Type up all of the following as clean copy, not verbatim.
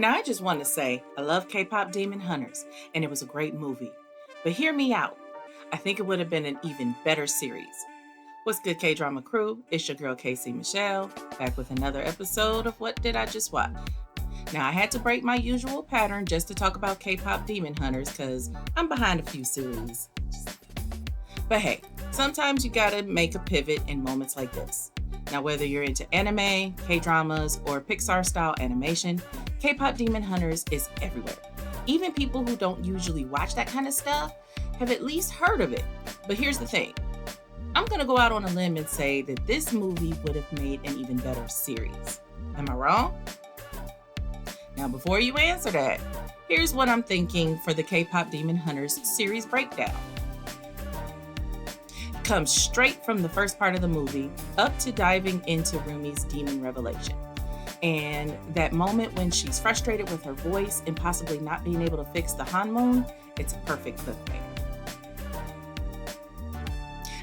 Now, I just want to say I love K-Pop Demon Hunters, and it was a great movie. But hear me out. I think it would have been an even better series. What's good, KDrama Krew? It's your girl, KC Michele, back with another episode of What Did I Just Watch? Now, I had to break my usual pattern just to talk about K-Pop Demon Hunters because I'm behind a few series. But hey, sometimes you gotta make a pivot in moments like this. Now, whether you're into anime, K-dramas, or Pixar-style animation, K-Pop Demon Hunters is everywhere. Even people who don't usually watch that kind of stuff have at least heard of it. But here's the thing. I'm gonna go out on a limb and say that this movie would have made an even better series. Am I wrong? Now, before you answer that, here's what I'm thinking for the K-Pop Demon Hunters series breakdown. Comes straight from the first part of the movie up to diving into Rumi's demon revelation. And that moment when she's frustrated with her voice and possibly not being able to fix the Hanmoon, it's a perfect cliffhanger.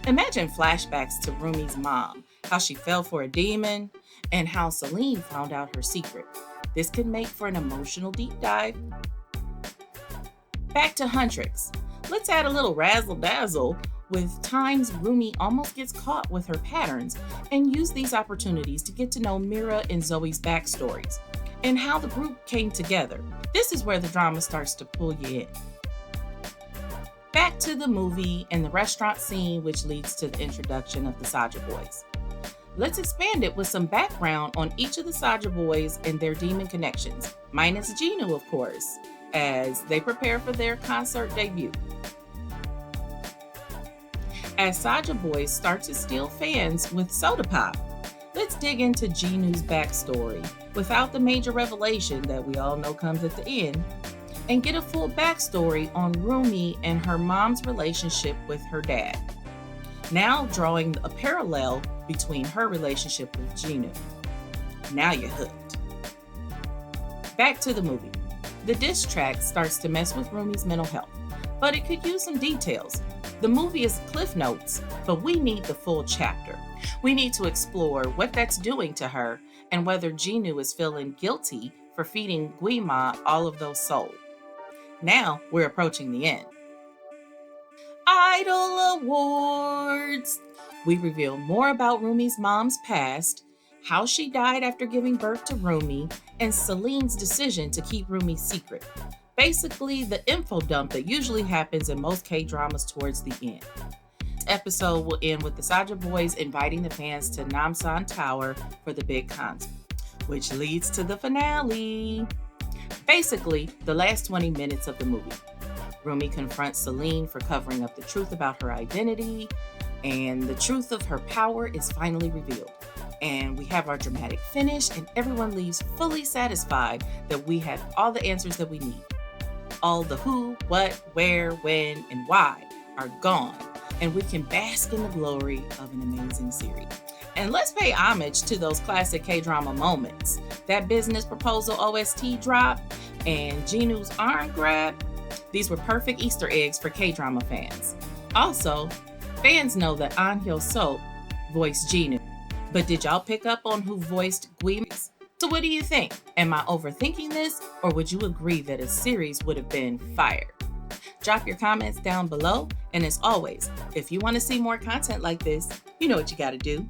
Imagine flashbacks to Rumi's mom, how she fell for a demon, and how Celine found out her secret. This could make for an emotional deep dive. Back to Huntrix. Let's add a little razzle-dazzle with times Rumi almost gets caught with her patterns, and use these opportunities to get to know Mira and Zoe's backstories and how the group came together. This is where the drama starts to pull you in. Back to the movie and the restaurant scene, which leads to the introduction of the Saja Boys. Let's expand it with some background on each of the Saja Boys and their demon connections, minus Jinu, of course, as they prepare for their concert debut. As Saja Boys start to steal fans with Soda Pop, let's dig into Jinu's backstory without the major revelation that we all know comes at the end, and get a full backstory on Rumi and her mom's relationship with her dad. Now drawing a parallel between her relationship with Jinu. Now you're hooked. Back to the movie. The diss track starts to mess with Rumi's mental health, but it could use some details. The movie is cliff notes, but we need the full chapter. We need to explore what that's doing to her and whether Jinu is feeling guilty for feeding Guima all of those souls. Now we're approaching the end. Idol Awards! We reveal more about Rumi's mom's past, how she died after giving birth to Rumi, and Celine's decision to keep Rumi's secret. Basically, the info dump that usually happens in most K-dramas towards the end. This episode will end with the Saja Boys inviting the fans to Namsan Tower for the big concert, which leads to the finale. Basically, the last 20 minutes of the movie. Rumi confronts Celine for covering up the truth about her identity, and the truth of her power is finally revealed. And we have our dramatic finish, and everyone leaves fully satisfied that we have all the answers that we need. All the who, what, where, when, and why are gone, and we can bask in the glory of an amazing series. And let's pay homage to those classic K-drama moments. That business proposal OST drop and Jinu's arm grab. These were perfect Easter eggs for K-drama fans. Also, fans know that An Hyo-seok voiced Jinu. But did y'all pick up on who voiced Guima? So what do you think? Am I overthinking this, or would you agree that a series would have been fire? Drop your comments down below, and as always, if you want to see more content like this, you know what you gotta do.